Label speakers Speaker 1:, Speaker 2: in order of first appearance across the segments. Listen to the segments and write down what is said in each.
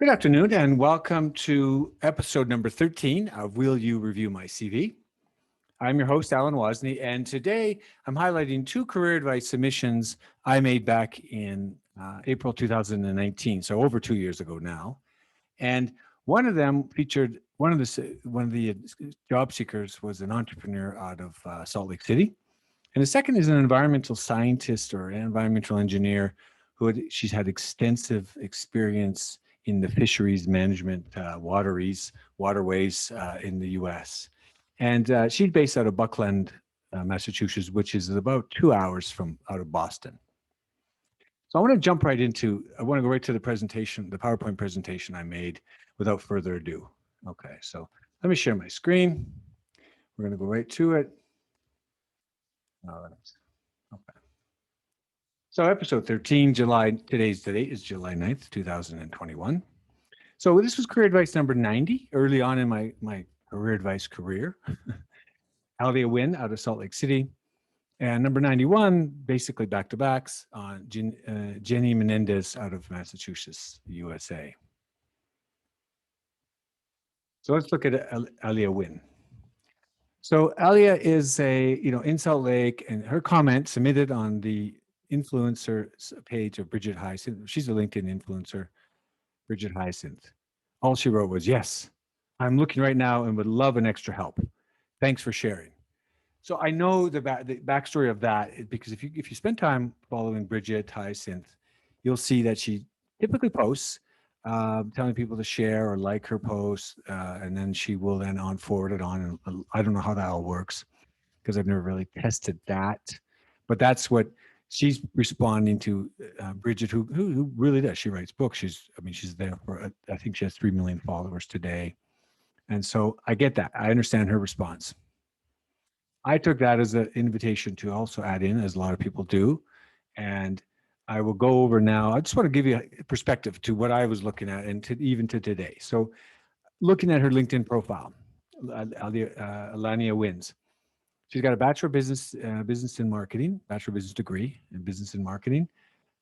Speaker 1: Good afternoon and welcome to episode number 13 of Will You Review My CV? I'm your host, Alan Wozni, and today I'm highlighting two career advice submissions I made back in April 2019, so over 2 years ago now. And one of them featured one of the job seekers was an entrepreneur out of Salt Lake City, and the second is an environmental scientist or an environmental engineer she's had extensive experience in the fisheries management, waterways in the U.S. And she's based out of Buckland, Massachusetts, which is about 2 hours from out of Boston. So I want to I want to go right to the presentation, the PowerPoint presentation I made without further ado. Okay, so let me share my screen. We're going to go right to it. Okay. So episode 13, today's date is July 9th, 2021. So this was career advice number 90, early on in my career advice career. Alanea Winn out of Salt Lake City. And number 91, basically back-to-backs on Jeni Menendez out of Massachusetts, USA. So let's look at Alanea Winn. So Alia is in Salt Lake, and her comment submitted on the influencer page of Bridget Hyacinth. She's a LinkedIn influencer, Bridget Hyacinth. All she wrote was, "Yes, I'm looking right now and would love an extra help. Thanks for sharing." So I know the backstory of that because if you spend time following Bridget Hyacinth, you'll see that she typically posts telling people to share or like her posts, and then she will then forward it on. And I don't know how that all works because I've never really tested that, but that's what she's responding to. Bridget, who really does. She writes books. She's there for I think she has 3 million followers today, and so I get that. I understand her response. I took that as an invitation to also add in, as a lot of people do. And I will go over now. I just want to give you a perspective to what I was looking at and even to today. So looking at her LinkedIn profile, Alanea Wins. She's got a Bachelor of Business in Marketing, Bachelor of Business degree in Business and Marketing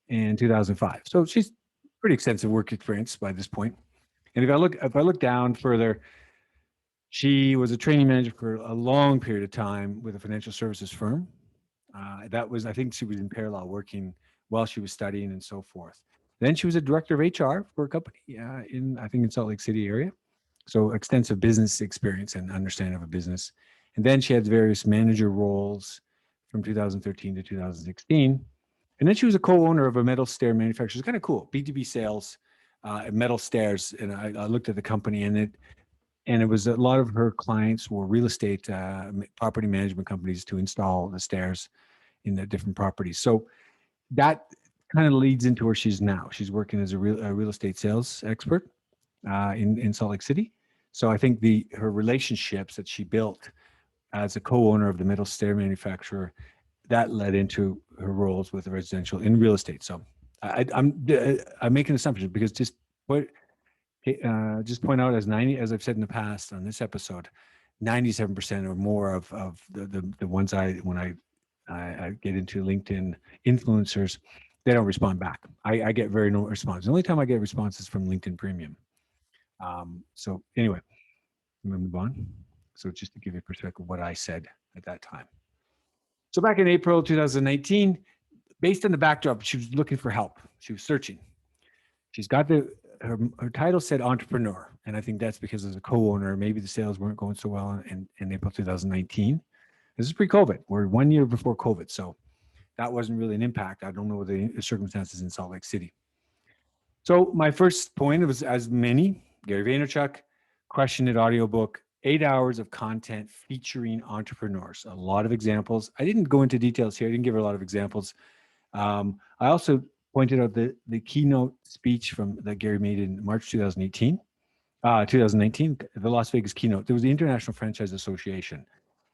Speaker 1: in 2005. So she's pretty extensive work experience by this point. And if I look down further, she was a training manager for a long period of time with a financial services firm. I think she was in parallel working while she was studying and so forth. Then she was a director of HR for a company in Salt Lake City area. So extensive business experience and understanding of a business. And then she had various manager roles from 2013 to 2016. And then she was a co-owner of a metal stair manufacturer. It's kind of cool, B2B sales, metal stairs. And I looked at the company and it was a lot of her clients were real estate property management companies to install the stairs in the different properties. So that kind of leads into where she's now. She's working as a real estate sales expert in Salt Lake City. So I think her relationships that she built as a co-owner of the metal stair manufacturer, that led into her roles with residential in real estate. So I'm making assumptions because just point out as I've said in the past on this episode, 97% or more of the ones when I get into LinkedIn influencers, they don't respond back. I get no response. The only time I get responses from LinkedIn Premium. So anyway, I'm gonna move on. So just to give you a perspective of what I said at that time. So back in April 2019, based on the backdrop, she was looking for help. She was searching. She's got her title said entrepreneur, and I think that's because as a co-owner, maybe the sales weren't going so well in April 2019. This is pre-COVID. We're 1 year before COVID, so that wasn't really an impact. I don't know the circumstances in Salt Lake City. So my first point was, as many, Gary Vaynerchuk, Question It audiobook, 8 hours of content featuring entrepreneurs. A lot of examples. I didn't go into details here. I didn't give her a lot of examples. I also pointed out the keynote speech that Gary made in March 2019, the Las Vegas keynote. There was the International Franchise Association.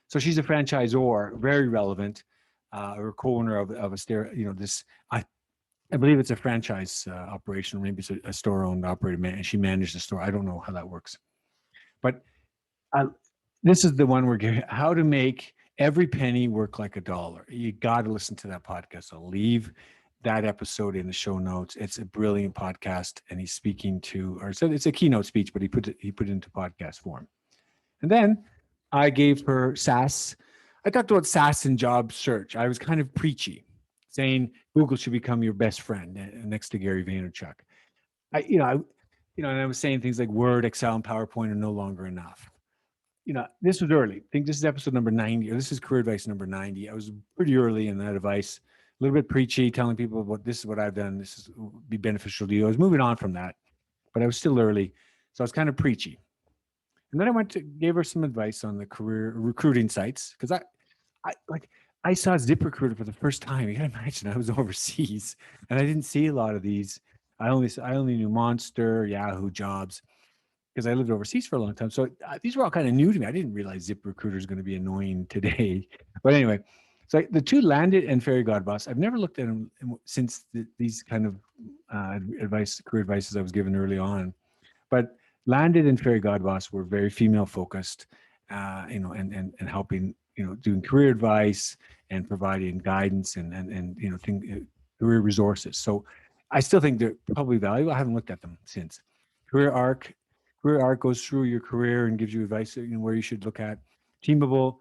Speaker 1: So she's a franchisor, very relevant, or co-owner of a stair. I believe it's a franchise operation, or maybe it's a store-owned operated, and she managed the store. I don't know how that works, but this is the one where how to make every penny work like a dollar. You got to listen to that podcast. I'll leave that episode in the show notes. It's a brilliant podcast, and he's speaking to, or so it's a keynote speech, but he put it into podcast form. And then I gave her SaaS. I talked about SaaS and job search. I was kind of preachy, saying Google should become your best friend next to Gary Vaynerchuk. And I was saying things like Word, Excel, and PowerPoint are no longer enough. This was early. I think this is episode number 90, or this is career advice number 90. I was pretty early in that advice, a little bit preachy, telling people about this is what I've done. This is be beneficial to you. I was moving on from that, but I was still early. So I was kind of preachy. And then I gave her some advice on the career recruiting sites. Cause I saw ZipRecruiter for the first time. You can imagine I was overseas and I didn't see a lot of these. I only knew Monster, Yahoo, Jobs, because I lived overseas for a long time. So these were all kind of new to me. I didn't realize ZipRecruiter is going to be annoying today. But anyway, so the two, Landed and Fairy Godboss, I've never looked at them since these kind of career advices I was given early on. But Landed and Fairy Godboss were very female focused, and helping, doing career advice and providing guidance and career resources. So I still think they're probably valuable. I haven't looked at them since. Career Arc goes through your career and gives you advice, where you should look at. Teamable,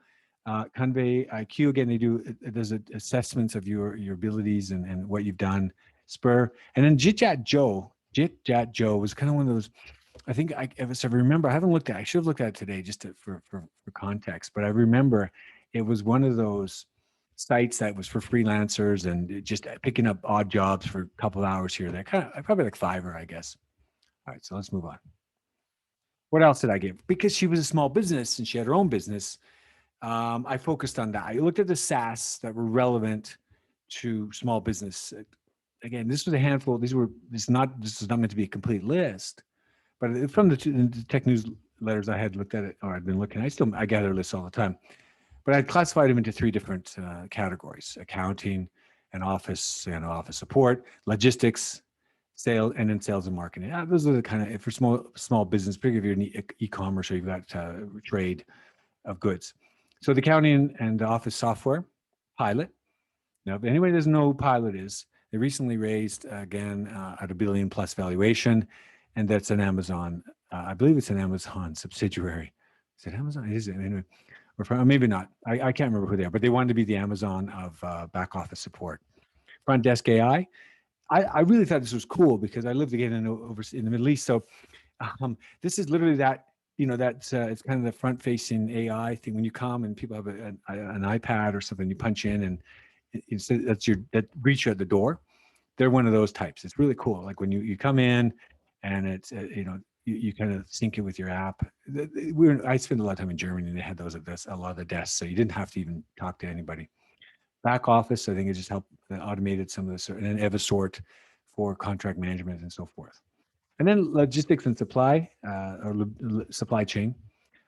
Speaker 1: Convey IQ, again, it does assessments of your abilities and what you've done. Spur, and then Jit Jat Joe was kind of one of those. I think if I remember, I haven't looked at it. I should have looked at it today just for context, but I remember it was one of those sites that was for freelancers and just picking up odd jobs for a couple of hours here. They're probably like Fiverr, I guess. All right, so let's move on. What else did I give? Because she was a small business and she had her own business, I focused on that. I looked at the SaaS that were relevant to small business. Again, this was a handful. This is not meant to be a complete list, but from the tech newsletters I had looked at it, or I've been looking, I gather lists all the time, but I classified them into three different categories: accounting and office support, logistics, sales, and then sales and marketing. Those are the kind of, for small business, particularly if you're in e-commerce or you've got trade of goods. So the accounting and the office software, Pilot. Now, if anybody doesn't know who Pilot is, they recently raised, again, at $1 billion plus valuation, and that's an Amazon. I believe it's an Amazon subsidiary. Is it Amazon? Is it? Anyway, or maybe not. I can't remember who they are, but they wanted to be the Amazon of back office support. Front Desk AI. I really thought this was cool because I lived again in the Middle East. So this is literally that. That's it's kind of the front-facing AI thing. When you come and people have an iPad or something, you punch in and that greets you at the door. They're one of those types. It's really cool. Like when you come in, and it's you kind of sync it with your app. I spent a lot of time in Germany, and they had those at a lot of the desks, so you didn't have to even talk to anybody. Back office, I think it just helped automated some of this, and then Evisort for contract management and so forth. And then logistics and supply, or supply chain.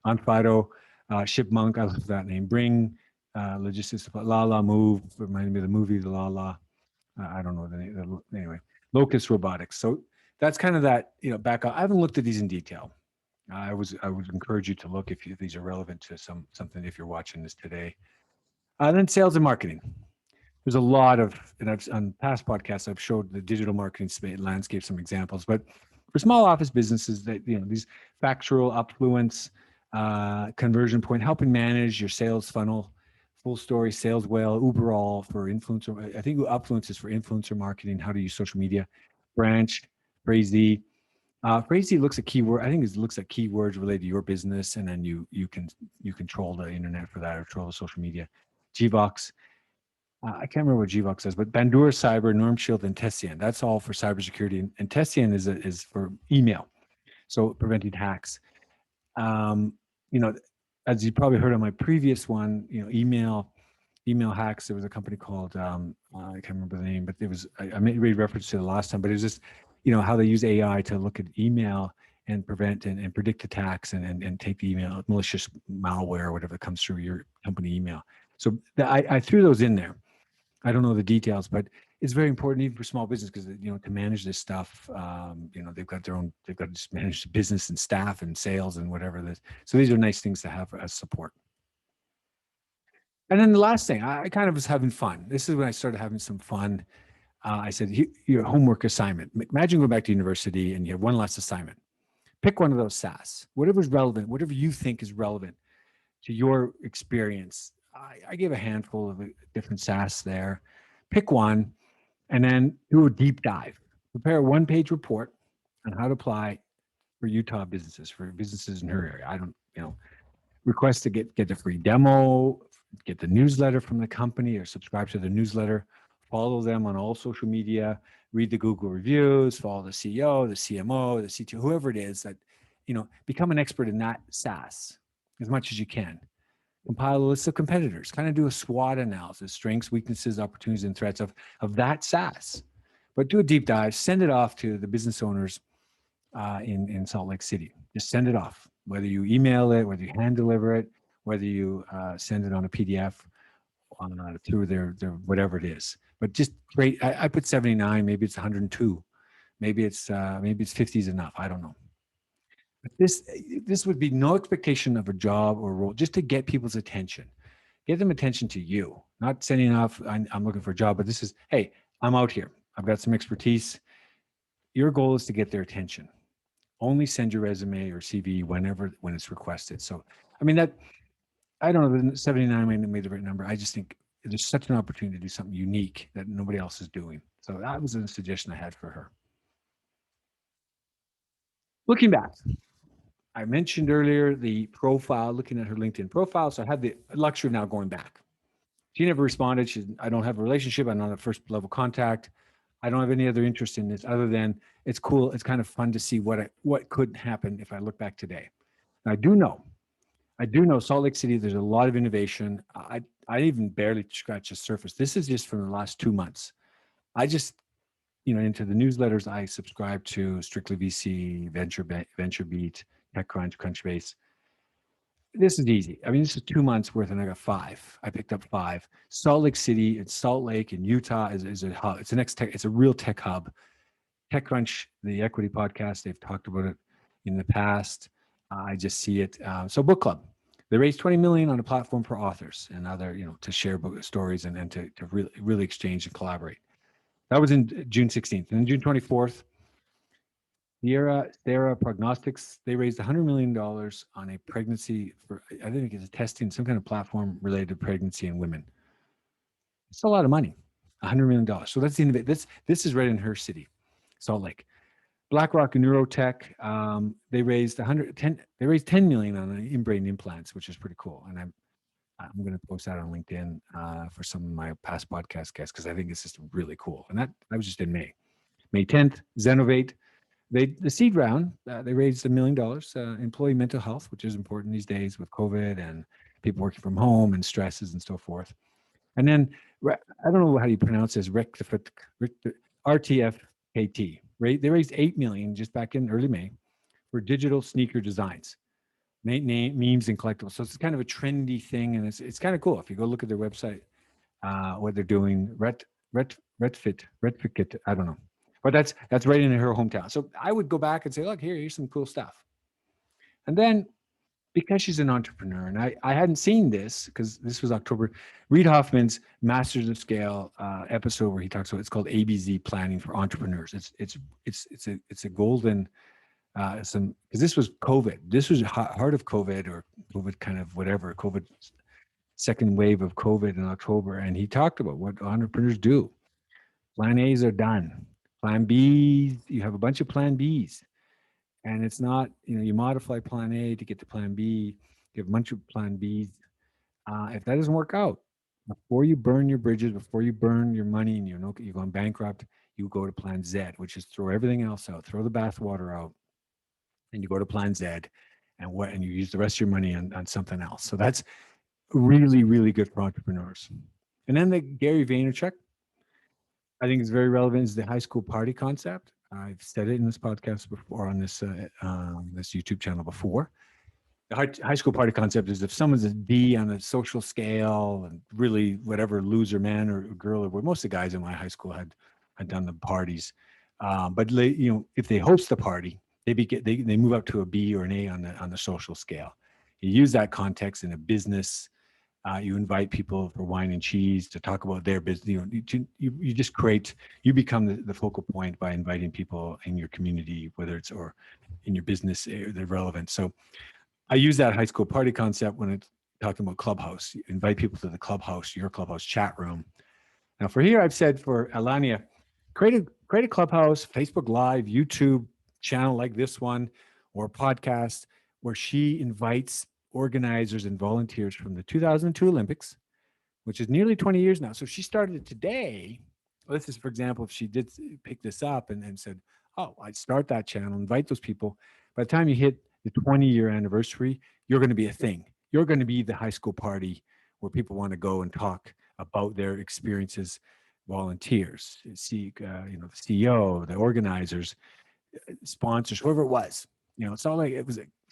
Speaker 1: Onfido, Shipmonk, I love that name. Bring, logistics, supply, La Move, reminded me of the movie, the La. I don't know the name. Anyway, Locus Robotics. So that's kind of that, back up. I haven't looked at these in detail. I would encourage you to look if these are relevant to something if you're watching this today. Then sales and marketing. There's a lot of, and on past podcasts, I've showed the digital marketing landscape, some examples, but for small office businesses that, these factual, affluence, conversion point, helping manage your sales funnel, full story, sales whale, Uberall for influencer. I think affluence is for influencer marketing, how to use social media, Branch, Phrasey. Phrasey looks at keyword. I think it looks at keywords related to your business, and then you control the internet for that, or control the social media. Gvox. I can't remember what Gvox says, but Bandura Cyber, NormShield, and Tessian. That's all for cybersecurity. And Tessian is for email, so preventing hacks. As you probably heard on my previous one, email hacks. There was a company called I can't remember the name, but it was I made reference to it the last time. But it was just how they use AI to look at email and prevent and predict attacks and take the email, malicious malware or whatever comes through your company email. So I threw those in there. I don't know the details, but it's very important even for small business because to manage this stuff, they've got to just manage the business and staff and sales and whatever this. So these are nice things to have as support. And then the last thing, I kind of was having fun. This is when I started having some fun. I said, your homework assignment. Imagine going back to university and you have one last assignment. Pick one of those SaaS, whatever's relevant, whatever you think is relevant to your experience. I gave a handful of different SaaS there. Pick one and then do a deep dive. Prepare a one-page report on how to apply for Utah businesses, for businesses in her area. I don't, request to get the free demo, get the newsletter from the company or subscribe to the newsletter, follow them on all social media, read the Google reviews, follow the CEO, the CMO, the CTO, whoever it is that, become an expert in that SaaS as much as you can. Compile a list of competitors, kind of do a SWOT analysis, strengths, weaknesses, opportunities, and threats of that SaaS. But do a deep dive, send it off to the business owners in Salt Lake City. Just send it off, whether you email it, whether you hand deliver it, whether you send it on a PDF through their whatever it is. But just create. I put 79. Maybe it's 102. Maybe it's 50 is enough. I don't know. But this would be no expectation of a job or role, just to get people's attention. Get them attention to you. Not sending off. I'm looking for a job, but this is, hey, I'm out here. I've got some expertise. Your goal is to get their attention. Only send your resume or CV when it's requested. So, I mean, I don't know, 79 may made the right number. I just think there's such an opportunity to do something unique that nobody else is doing. So that was a suggestion I had for her. Looking back, I mentioned earlier the profile, looking at her LinkedIn profile. So I had the luxury of now going back. She never responded. I don't have a relationship. I'm not a first level contact. I don't have any other interest in this other than it's cool. It's kind of fun to see what could happen if I look back today. And I do know Salt Lake City, there's a lot of innovation. I even barely scratched the surface. This is just from the last 2 months. I just, into the newsletters I subscribe to, Strictly VC, VentureBeat, TechCrunch, Crunchbase. This is easy. I mean, this is 2 months worth, and I got 5. I picked up 5. Salt Lake City, it's Salt Lake in Utah is a hub. It's a real tech hub. TechCrunch, the equity podcast, they've talked about it in the past. I just see it. So Book Club, they raised 20 million on a platform for authors and other, to share book stories and to really exchange and collaborate. That was in June 16th. And then June 24th, Sierra Prognostics, they raised $100 million on a pregnancy I think it's a testing, some kind of platform related to pregnancy in women. It's a lot of money, $100 million. So that's this is right in her city, Salt Lake. BlackRock and Neurotech, they raised 10 million on in-brain implants, which is pretty cool. And I'm going to post that on LinkedIn for some of my past podcast guests because I think it's just really cool. And that was just in May 10th. Zenovate, the seed round, they raised $1 million. Employee mental health, which is important these days with COVID and people working from home and stresses and so forth. And then I don't know how you pronounce this, RTFKT. They raised $8 million just back in early May for digital sneaker designs, memes and collectibles. So it's kind of a trendy thing, and it's kind of cool. If you go look at their website, what they're doing, Retfit, I don't know, but that's right in her hometown. So I would go back and say, look, here's some cool stuff. And then because she's an entrepreneur, and I hadn't seen this because this was October, Reid Hoffman's Masters of Scale episode where he talks about, it's called ABZ planning for entrepreneurs. It's a golden because this was COVID. This was heart of COVID or COVID kind of whatever, COVID second wave of COVID in October. And he talked about what entrepreneurs do. Plan A's are done. Plan B's, you have a bunch of plan B's. And it's not, you modify plan A to get to plan B, you have a bunch of plan B's. If that doesn't work out, before you burn your bridges, before you burn your money and you're going bankrupt, you go to plan Z, which is throw everything else out, throw the bathwater out, and you go to plan Z and you use the rest of your money on something else. So that's really, really good for entrepreneurs. And then the Gary Vaynerchuk, I think is very relevant, is the high school party concept. I've said it in this podcast before, on this this YouTube channel before. The high school party concept is if someone's a D on a social scale and really whatever loser man or girl, or most of the guys in my high school had done the parties, but if they host the party, they move up to a B or an A on the social scale. You use that context in a business You invite people for wine and cheese to talk about their business. You just create, you become the focal point by inviting people in your community, whether it's or in your business, they're relevant. So I use that high school party concept when it's talking about Clubhouse. You invite people to the Clubhouse, your Clubhouse chat room. Now for here, I've said for Alanea, create a Clubhouse, Facebook Live, YouTube channel like this one, or podcast where she invites organizers and volunteers from the 2002 Olympics, which is nearly 20 years now. So if she started it today, well, this is, for example, if she did pick this up and said, oh, I'd start that channel, invite those people. By the time you hit the 20-year anniversary, you're going to be a thing. You're going to be the high school party where people want to go and talk about their experiences, volunteers, see, the CEO, the organizers, sponsors, whoever it was. It's all like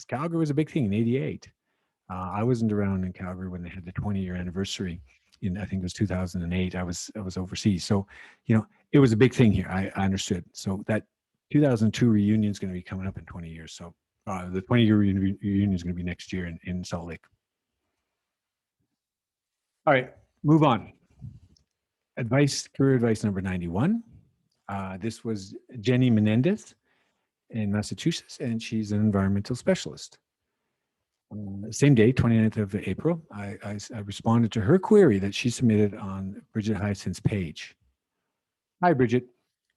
Speaker 1: Calgary was a big thing in '88. I wasn't around in Calgary when they had the 20-year anniversary in, I think it was 2008. I was overseas. So, it was a big thing here. I understood. So that 2002 reunion is going to be coming up in 20 years. So the 20-year reunion is going to be next year in Salt Lake. All right, move on. Career advice number 91. This was Jeni Menendez in Massachusetts, and she's an environmental specialist. Same day, 29th of April, I responded to her query that she submitted on Bridget Hyacinth's page. Hi, Bridget.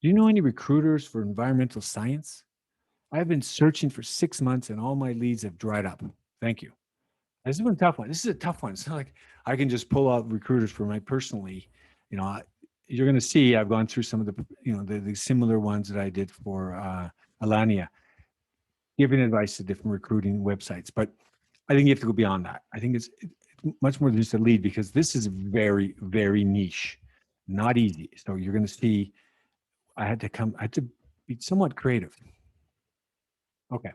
Speaker 1: Do you know any recruiters for environmental science? I've been searching for 6 months and all my leads have dried up. Thank you. This is a tough one. This is a tough one. It's not like I can just pull out recruiters for my personally. You're going to see I've gone through some of the similar ones that I did for Alanea, giving advice to different recruiting websites. But I think you have to go beyond that. I think it's much more than just a lead, because this is very, very niche, not easy. So you're going to see I had to be somewhat creative. Okay,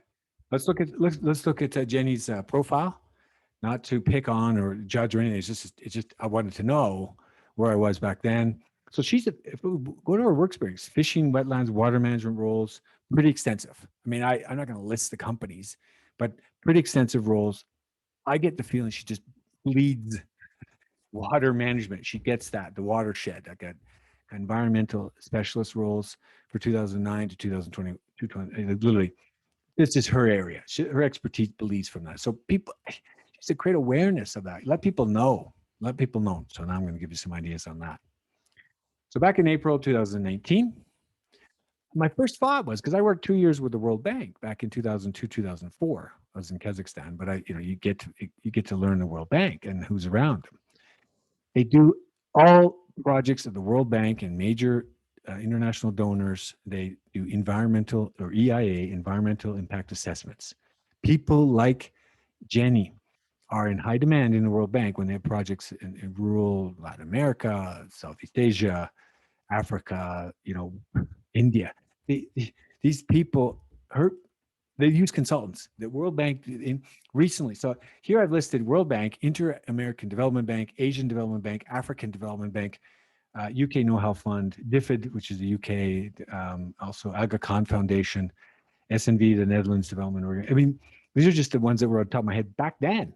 Speaker 1: let's look at Jeni's profile. Not to pick on or judge or anything. It's just I wanted to know where I was back then. So if we go to her work experience, fishing, wetlands, water management roles, pretty extensive. I mean, I'm not going to list the companies, but pretty extensive roles. I get the feeling she just bleeds water management. She gets that, the watershed. I got environmental specialist roles for 2009 to 2020, literally. This is her area. Her expertise bleeds from that. So people, just to create awareness of that, let people know. So now I'm going to give you some ideas on that. So back in April 2019, my first thought was, because I worked 2 years with the World Bank back in 2002, 2004. I was in Kazakhstan, but you get to learn the World Bank and who's around them. They do all projects of the World Bank and major international donors. They do environmental, or EIA, environmental impact assessments. People like Jeni are in high demand in the World Bank when they have projects in rural Latin America, Southeast Asia, Africa, India. These people, they use consultants. The World Bank recently. So here I've listed World Bank, Inter-American Development Bank, Asian Development Bank, African Development Bank, UK Know-How Fund, DFID, which is the UK, also Aga Khan Foundation, SNV, the Netherlands Development Organization. I mean, these are just the ones that were on top of my head back then.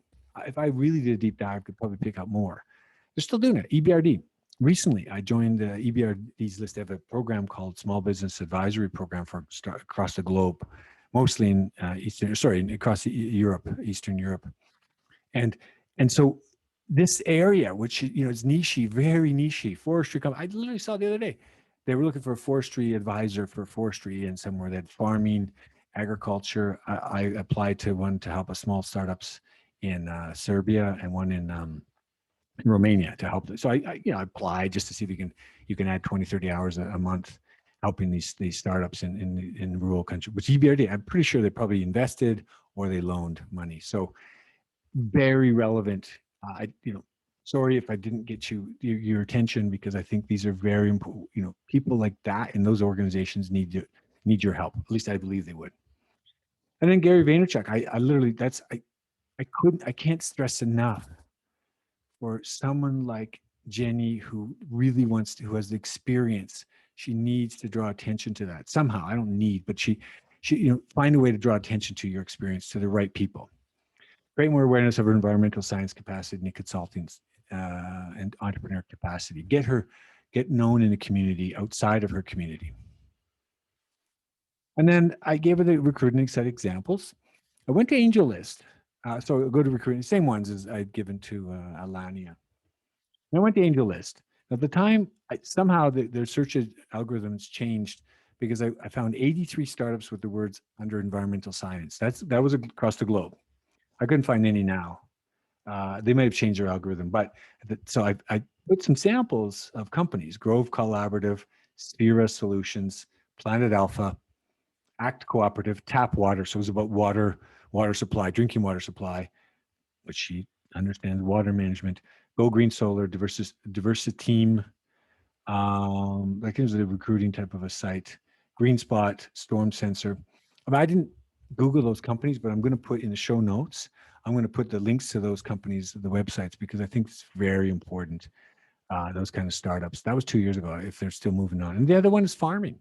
Speaker 1: If I really did a deep dive, I could probably pick up more. They're still doing it. EBRD. Recently, I joined EBRD's list. They have a program called Small Business Advisory Program for across the globe, mostly in across Europe, Eastern Europe. And so this area, which is niche, very niche, forestry company. I literally saw the other day, they were looking for a forestry advisor for forestry and somewhere that farming, agriculture. I applied to one to help a small startups in Serbia and one in Romania to help. So I applied just to see if you can add 20, 30 hours a month helping these startups in rural country, which EBRD, I'm pretty sure they probably invested or they loaned money. So very relevant. Sorry if I didn't get your attention, because I think these are very important. People like that in those organizations need your help. At least I believe they would. And then Gary Vaynerchuk, I literally, I can't stress enough for someone like Jeni who really who has the experience. She needs to draw attention to that somehow. I don't need, but she find a way to draw attention to your experience to the right people. create more awareness of her environmental science capacity and consulting and entrepreneur capacity. Get known in the community outside of her community. And then I gave her the recruiting set examples. I went to AngelList. So I go to recruiting, same ones as I'd given to Alanea. I went to AngelList. At the time, somehow their search algorithms changed because I found 83 startups with the words under environmental science. That was across the globe. I couldn't find any now. They might have changed their algorithm, but so I put some samples of companies: Grove Collaborative, Sphera Solutions, Planet Alpha, Act Cooperative, Tap Water. So it was about water supply, drinking water supply, which she understands water management. Go Green Solar, Diversity Team. Like it was a recruiting type of a site. Green Spot, Storm Sensor. I didn't Google those companies, but I'm going to put in the show notes. I'm going to put the links to those companies, the websites, because I think it's very important. Those kind of startups. That was 2 years ago. If they're still moving on, and the other one is farming.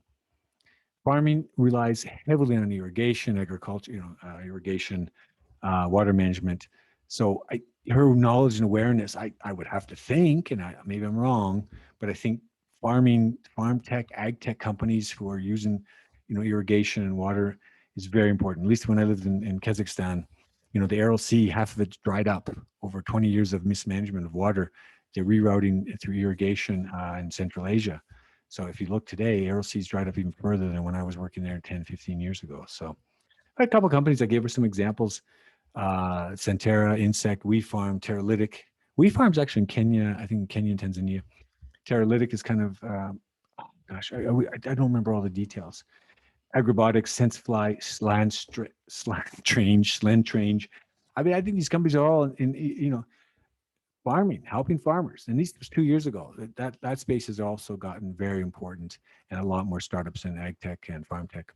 Speaker 1: Farming relies heavily on irrigation, agriculture, irrigation, water management. So her knowledge and awareness, I would have to think, and maybe I'm wrong, but I think farm tech, ag tech companies who are using, irrigation and water is very important. At least when I lived in Kazakhstan, the Aral Sea, half of it's dried up over 20 years of mismanagement of water. They're rerouting through irrigation in Central Asia. So if you look today, Aral Sea's dried up even further than when I was working there 10, 15 years ago. So a couple of companies, I gave her some examples. Centera, Insect, WeFarm, Terralytic. WeFarm's actually in Kenya, I think in Kenya and Tanzania. Terralytic is kind of, I don't remember all the details. Agribotics, SenseFly, Slantrange. I mean, I think these companies are all in farming, helping farmers. And this was 2 years ago. That space has also gotten very important, and a lot more startups in ag tech and farm tech.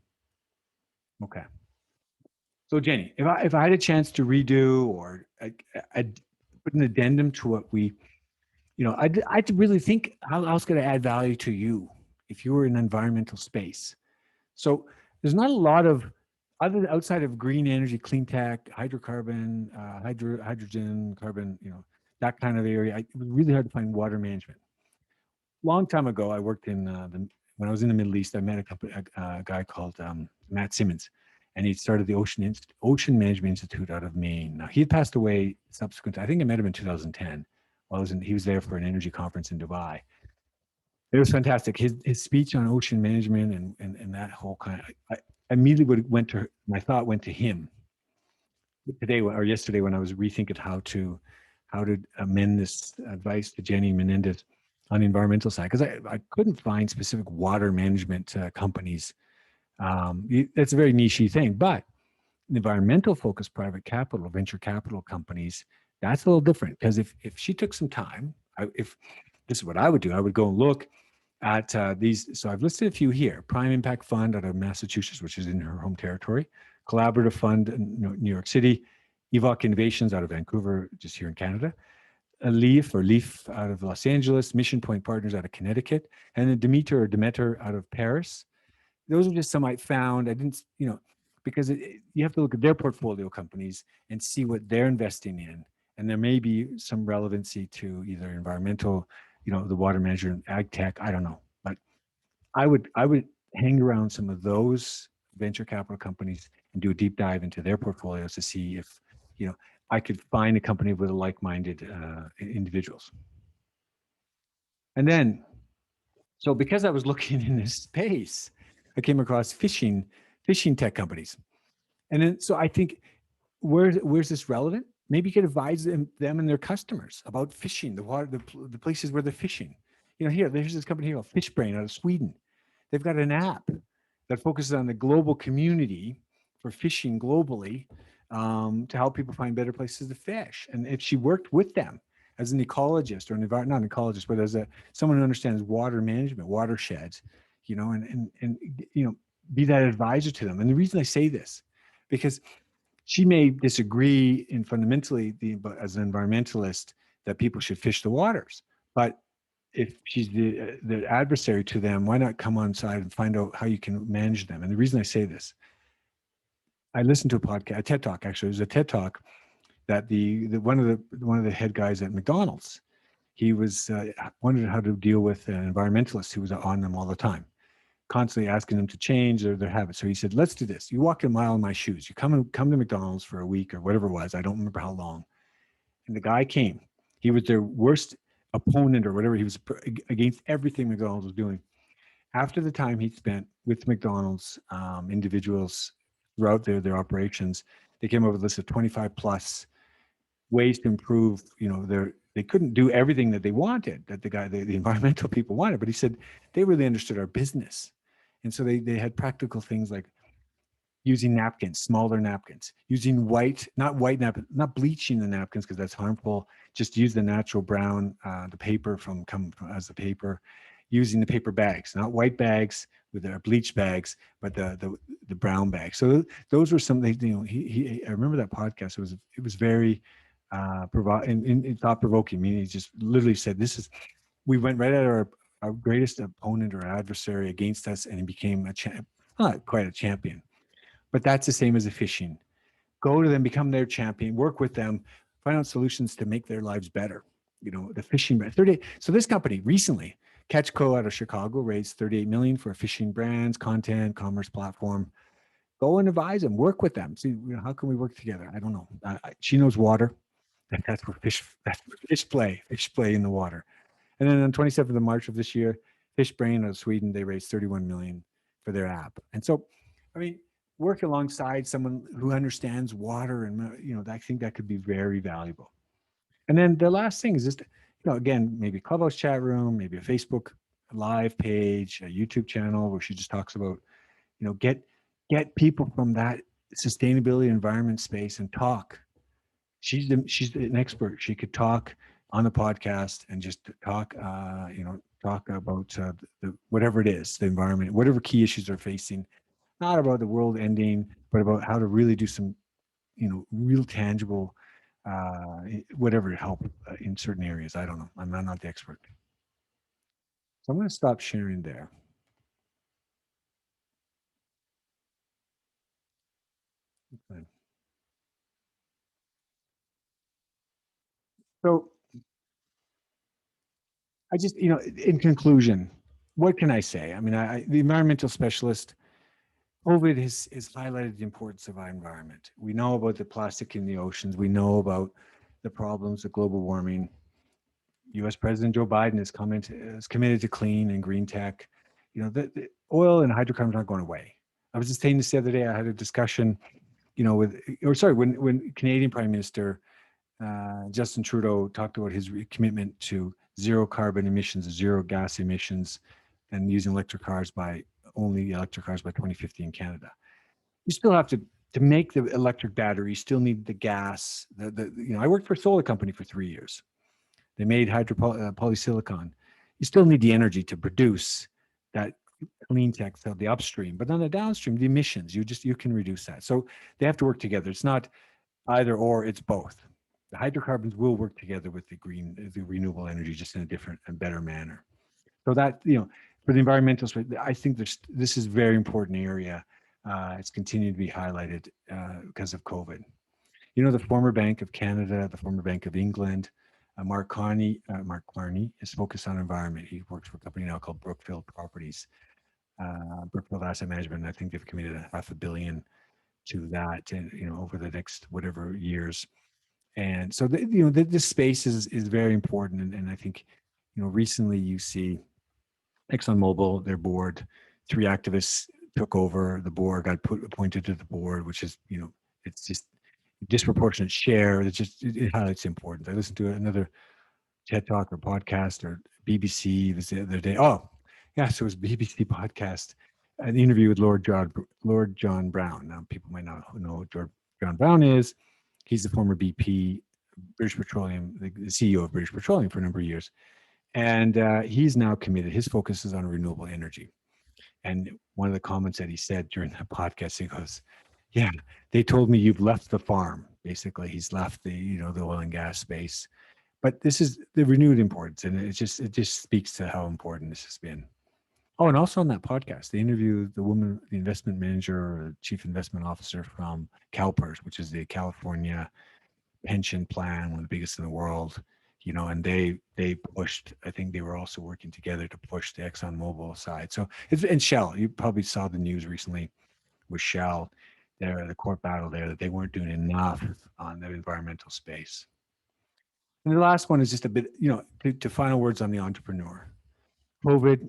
Speaker 1: Okay. So Jeni, if I had a chance to redo or I'd put an addendum to what I'd really think how else could I add value to you if you were in an environmental space. So there's not a lot of outside of green energy, clean tech, hydrocarbon, hydrogen, carbon, that kind of area. It was really hard to find water management. Long time ago, I worked in when I was in the Middle East. I met a guy called Matt Simmons, and he started the Ocean Management Institute out of Maine. Now he had passed away subsequent. I think I met him in 2010. While he was there for an energy conference in Dubai. It was fantastic. His speech on ocean management and that whole kind of. I immediately my thought went to him today or yesterday when I was rethinking how to amend this advice to Jeni Menendez on the environmental side, because I couldn't find specific water management companies. It's a very niche thing, but environmental focused private capital, venture capital companies, that's a little different. Because if she took some time, if this is what I would do, I would go and look at these. So I've listed a few here: Prime Impact Fund out of Massachusetts, which is in her home territory; Collaborative Fund in New York City; Evoc Innovations out of Vancouver, just here in Canada; Leaf out of Los Angeles; Mission Point Partners out of Connecticut; and then Demeter out of Paris. Those are just some I found. I didn't, because you have to look at their portfolio companies and see what they're investing in. And there may be some relevancy to either environmental, the water management, ag tech, I don't know. But I would hang around some of those venture capital companies and do a deep dive into their portfolios to see if, I could find a company with like-minded individuals. And then, so because I was looking in this space, I came across fishing tech companies. And then, so I think, where's this relevant? Maybe you could advise them and their customers about fishing, the water, the places where they're fishing. There's this company here called Fishbrain out of Sweden. They've got an app that focuses on the global community for fishing globally to help people find better places to fish. And if she worked with them as an ecologist or not an ecologist, but as someone who understands water management, watersheds, and be that advisor to them. And the reason I say this, because she may disagree in fundamentally, as an environmentalist, that people should fish the waters. But if she's the adversary to them, why not come on side and find out how you can manage them? And the reason I say this, I listened to a TED Talk, actually. It was a TED Talk that one of the head guys at McDonald's, he was wondered how to deal with an environmentalist who was on them all the time, constantly asking them to change their habits. So he said, let's do this. You walk a mile in my shoes. You come to McDonald's for a week or whatever it was. I don't remember how long. And the guy came. He was their worst opponent or whatever. He was against everything McDonald's was doing. After the time he spent with McDonald's individuals throughout their operations, they came up with a list of 25 plus ways to improve, they couldn't do everything that they wanted, that the environmental people wanted, but he said they really understood our business. And so they had practical things like using napkins, smaller napkins, using not bleaching the napkins because that's harmful. Just use the natural brown, the paper come as the paper, using the paper bags, not white bags with their bleach bags, but the brown bags. So those were some, I remember that podcast. It was very thought provoking. I mean, he just literally said, we went right at our greatest opponent or adversary against us, and he became not quite a champion, but that's the same as a fishing. Go to them, become their champion, work with them, find out solutions to make their lives better. The fishing brand. So this company recently, Catch Co out of Chicago, raised $38 million for a fishing brands, content, commerce platform. Go and advise them, work with them. See, how can we work together? I don't know. She knows water. That's where fish play in the water. And then on 27th of March of this year, Fishbrain out of Sweden, they raised 31 million for their app. And so, I mean, work alongside someone who understands water, and I think that could be very valuable. And then the last thing is just, again, maybe a Clubhouse chat room, maybe a Facebook live page, a YouTube channel where she just talks about, get people from that sustainability environment space and talk. She's an expert. She could talk on the podcast and just talk about whatever it is, the environment, whatever key issues they're facing, not about the world ending, but about how to really do some, real tangible, whatever to help in certain areas. I don't know. I'm not the expert. So I'm going to stop sharing there. Okay. So I just, in conclusion, what can I say? I mean, the environmental specialist, COVID has highlighted the importance of our environment. We know about the plastic in the oceans. We know about the problems of global warming. U.S. President Joe Biden is committed to clean and green tech. The oil and hydrocarbons aren't going away. I was just saying this the other day. I had a discussion, when Canadian Prime Minister Justin Trudeau talked about his commitment to zero carbon emissions, zero gas emissions, and using only electric cars by 2050 in Canada. You still have to make the electric battery, you still need the gas. I worked for a solar company for 3 years. They made polysilicon. You still need the energy to produce that clean tech, so the upstream. But on the downstream, the emissions, you can reduce that. So they have to work together. It's not either or, it's both. The hydrocarbons will work together with the renewable energy, just in a different and better manner. So that, for the environmentalists, I think this is a very important area. It's continued to be highlighted because of COVID. The former Bank of Canada, the former Bank of England, Mark Carney is focused on environment. He works for a company now called Brookfield Asset Management. And I think they've committed $500 million to that, over the next whatever years. And so, this space is very important. And I think, recently you see ExxonMobil, their board, 3 activists took over the board, got appointed to the board, which is, it's just disproportionate share. It highlights the importance. I listened to another TED Talk or podcast or BBC this the other day. Oh, yeah, so it was BBC podcast, an interview with Lord John Brown. Now, people might not know who John Brown is. He's the former BP, British Petroleum, the CEO of British Petroleum for a number of years. And he's now committed. His focus is on renewable energy. And one of the comments that he said during the podcast, he goes, yeah, they told me you've left the farm. Basically, he's left the oil and gas space. But this is the renewed importance. And it just speaks to how important this has been. Oh, and also on that podcast, they interviewed the woman, the investment manager or chief investment officer from CalPERS, which is the California pension plan, one of the biggest in the world, and they pushed, I think they were also working together to push the ExxonMobil side. So and Shell, you probably saw the news recently with Shell, the court battle there, that they weren't doing enough on the environmental space. And the last one is just a bit, to final words on the entrepreneur. COVID,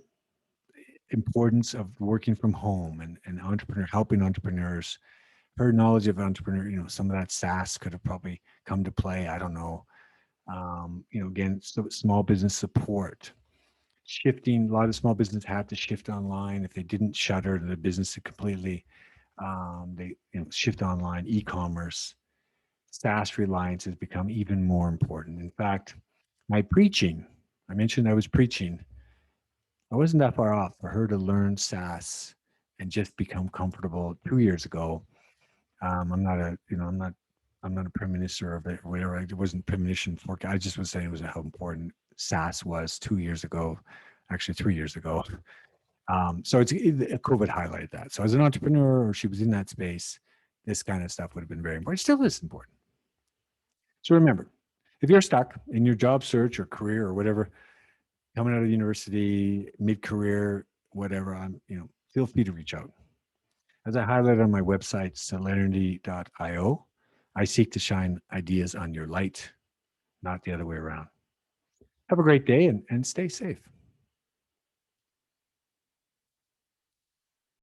Speaker 1: importance of working from home and helping entrepreneurs. Her knowledge of entrepreneur, some of that SaaS could have probably come to play. I don't know. Again, so small business support, shifting. A lot of small business had to shift online. If they didn't shutter the business completely, they shift online. E-commerce, SaaS reliance has become even more important. In fact, my preaching, I mentioned I was preaching. I wasn't that far off for her to learn SaaS and just become comfortable 2 years ago. I'm not a, I'm not a prime minister of it or whatever. I wasn't premonition for. I just was saying it was how important SaaS was 2 years ago, actually 3 years ago. So COVID highlighted that. So as an entrepreneur, or she was in that space, this kind of stuff would have been very important. It still is important. So remember, if you're stuck in your job search or career or whatever, coming out of university, mid-career, whatever, feel free to reach out. As I highlighted on my website, Celerity.io, I seek to shine ideas on your light, not the other way around. Have a great day and stay safe.